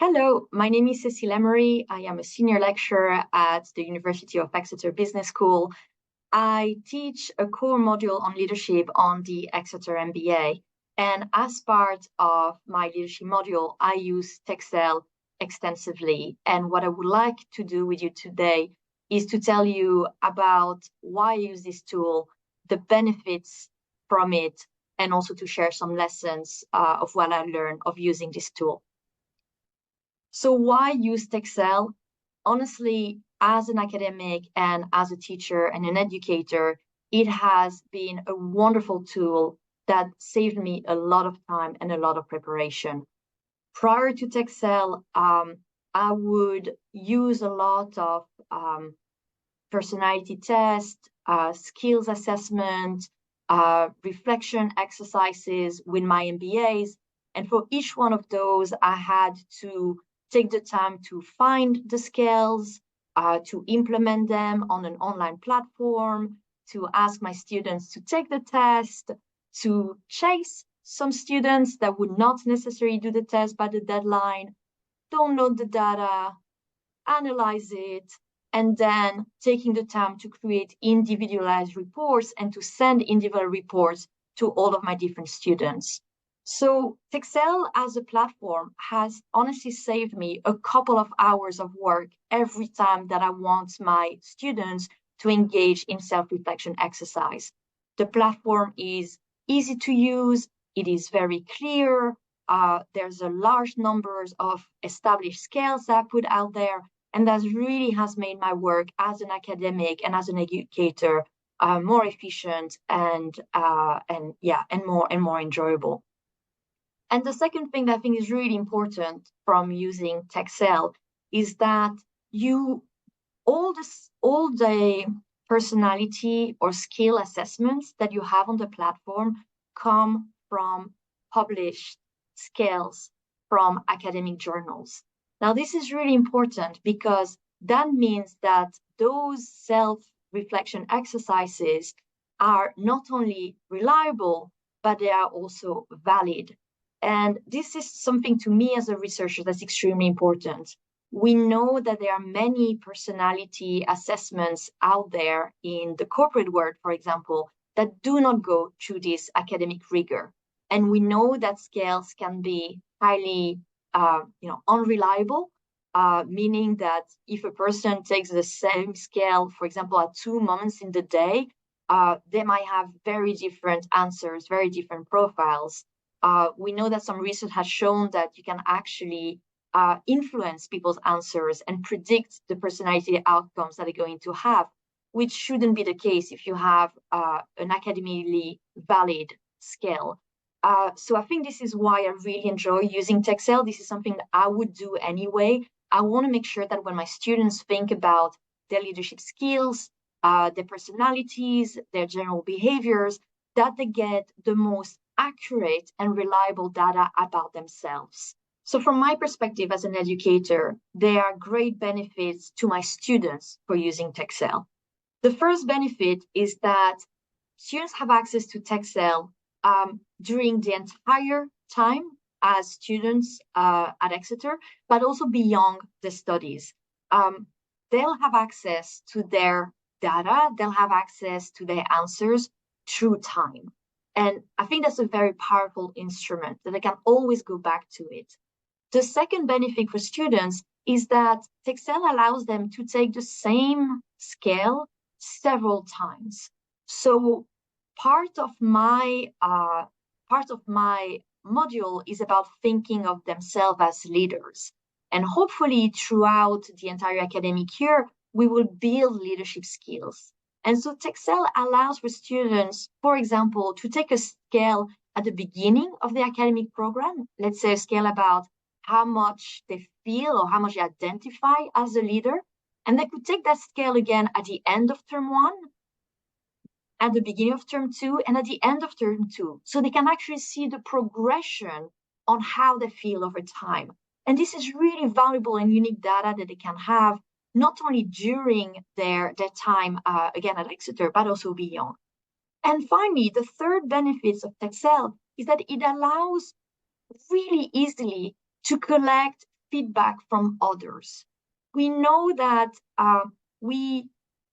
Hello, my name is Cecile Emery. I am a senior lecturer at the University of Exeter Business School. I teach a core module on leadership on the Exeter MBA. And as part of my leadership module, I use TEXL extensively. And what I would like to do with you today is to tell you about why I use this tool, the benefits from it, and also to share some lessons of what I learned of using this tool. So why use TEXL? Honestly, as an academic and as a teacher and an educator, it has been a wonderful tool that saved me a lot of time and a lot of preparation. Prior to TEXL, I would use a lot of personality tests, skills assessment, reflection exercises with my MBAs. And for each one of those, I had to take the time to find the skills, to implement them on an online platform, to ask my students to take the test, to chase some students that would not necessarily do the test by the deadline, download the data, analyze it, and then taking the time to create individualized reports and to send individual reports to all of my different students. So TEXL as a platform has honestly saved me a couple of hours of work every time that I want my students to engage in self-reflection exercise. The platform is easy to use, it is very clear, there's a large numbers of established scales that I put out there, and that really has made my work as an academic and as an educator more efficient and more enjoyable. And the second thing that I think is really important from using TEXL is that all the personality or skill assessments that you have on the platform come from published scales from academic journals. Now, this is really important because that means that those self-reflection exercises are not only reliable, but they are also valid. And this is something to me as a researcher that's extremely important. We know that there are many personality assessments out there in the corporate world, for example, that do not go through this academic rigor. And we know that scales can be highly unreliable, meaning that if a person takes the same scale, for example, at 2 moments in the day, they might have very different answers, very different profiles. We know that some research has shown that you can actually influence people's answers and predict the personality outcomes that they're going to have, which shouldn't be the case if you have an academically valid scale. So I think this is why I really enjoy using TEXL. This is something that I would do anyway. I want to make sure that when my students think about their leadership skills, their personalities, their general behaviors, that they get the most accurate and reliable data about themselves. So from my perspective as an educator, there are great benefits to my students for using TEXL. The first benefit is that students have access to TEXL during the entire time as students at Exeter, but also beyond the studies. They'll have access to their data, they'll have access to their answers through time. And I think that's a very powerful instrument that they can always go back to it. The second benefit for students is that TEXL allows them to take the same scale several times. So part of my module is about thinking of themselves as leaders. And hopefully throughout the entire academic year, we will build leadership skills. And so TEXL allows for students, for example, to take a scale at the beginning of the academic program, let's say a scale about how much they feel or how much they identify as a leader. And they could take that scale again at the end of term 1, at the beginning of term 2, and at the end of term 2. So they can actually see the progression on how they feel over time. And this is really valuable and unique data that they can have not only during their time, again, at Exeter, but also beyond. And finally, the third benefit of TEXL is that it allows really easily to collect feedback from others. We know that we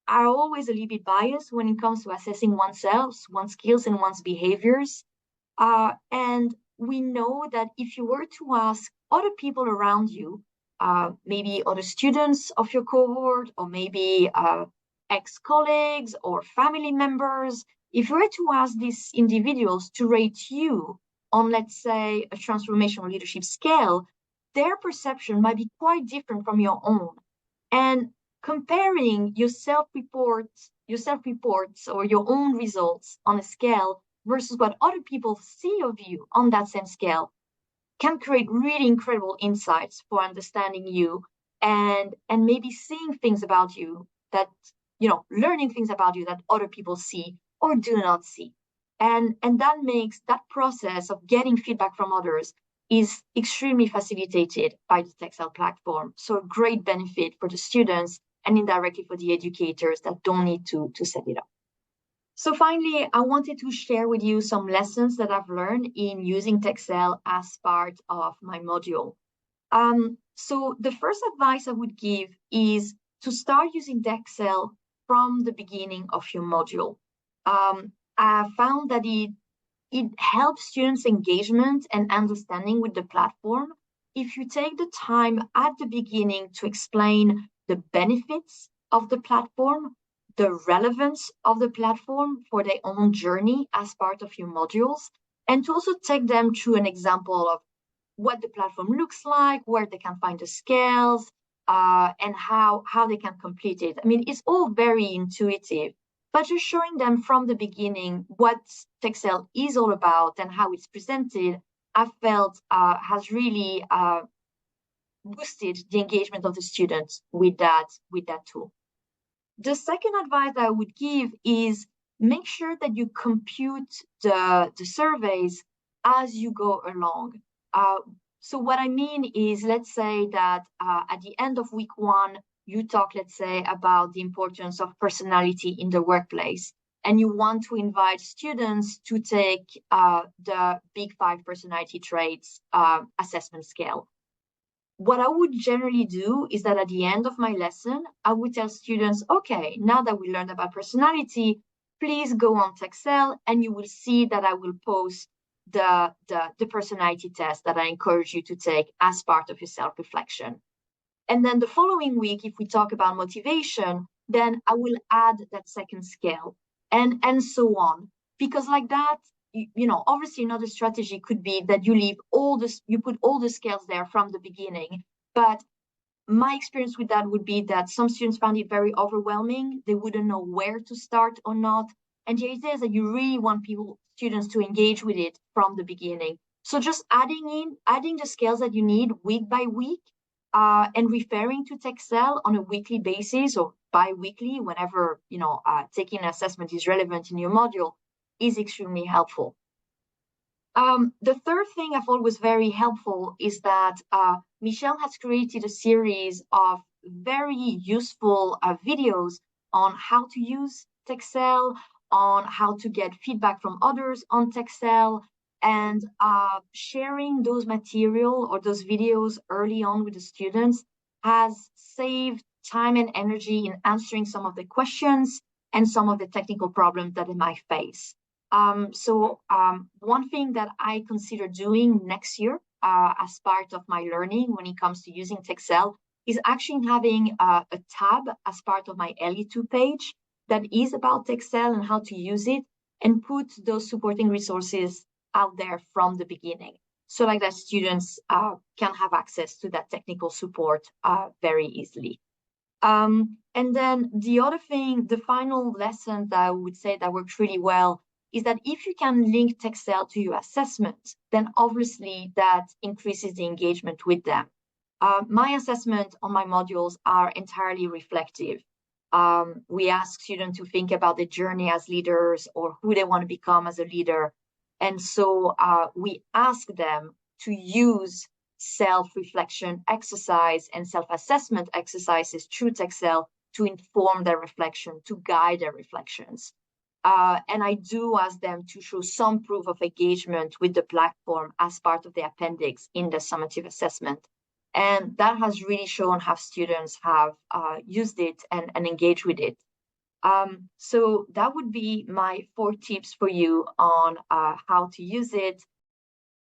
are always a little bit biased when it comes to assessing oneself, one's skills, and one's behaviors. And we know that if you were to ask other people around you, maybe other students of your cohort, or maybe ex-colleagues or family members, if you were to ask these individuals to rate you on, let's say, a transformational leadership scale, their perception might be quite different from your own. And comparing your self-reports or your own results on a scale versus what other people see of you on that same scale can create really incredible insights for understanding you and maybe seeing things about you that, learning things about you that other people see or do not see. And that makes that process of getting feedback from others is extremely facilitated by the TEXL platform. So a great benefit for the students and indirectly for the educators that don't need to set it up. So finally, I wanted to share with you some lessons that I've learned in using TEXL as part of my module. So the first advice I would give is to start using TEXL from the beginning of your module. I found that it helps students' engagement and understanding with the platform if you take the time at the beginning to explain the benefits of the platform, the relevance of the platform for their own journey as part of your modules, and to also take them through an example of what the platform looks like, where they can find the scales, and how they can complete it. I mean, it's all very intuitive, but just showing them from the beginning what TEXL is all about and how it's presented, I felt has really boosted the engagement of the students with that tool. The second advice I would give is make sure that you compute the surveys as you go along. So what I mean is, let's say that at the end of week 1, you talk, let's say, about the importance of personality in the workplace, and you want to invite students to take the Big 5 personality traits assessment scale. What I would generally do is that at the end of my lesson, I would tell students, okay, now that we learned about personality, please go on TEXL and you will see that I will post the personality test that I encourage you to take as part of your self-reflection. And then the following week, if we talk about motivation, then I will add that second scale and so on. Because like that, obviously another strategy could be that you put all the scales there from the beginning. But my experience with that would be that some students found it very overwhelming. They wouldn't know where to start or not. And the idea is that you really want students to engage with it from the beginning. So just adding the scales that you need week by week, and referring to TEXL on a weekly basis or bi-weekly, whenever taking an assessment is relevant in your module, is extremely helpful. The third thing I thought was very helpful is that Michelle has created a series of very useful videos on how to use TEXL, on how to get feedback from others on TEXL, and sharing those material or those videos early on with the students has saved time and energy in answering some of the questions and some of the technical problems that they might face. So one thing that I consider doing next year as part of my learning when it comes to using TEXL is actually having a tab as part of my LE2 page that is about TEXL and how to use it, and put those supporting resources out there from the beginning, so like that students can have access to that technical support very easily. And then the other thing, the final lesson that I would say that works really well is that if you can link TEXL to your assessment, then obviously that increases the engagement with them. My assessment on my modules are entirely reflective. We ask students to think about their journey as leaders or who they want to become as a leader. And so we ask them to use self-reflection exercise and self-assessment exercises through TEXL to inform their reflection, to guide their reflections. And I do ask them to show some proof of engagement with the platform as part of the appendix in the summative assessment. And that has really shown how students have used it and engaged with it. So that would be my 4 tips for you on how to use it.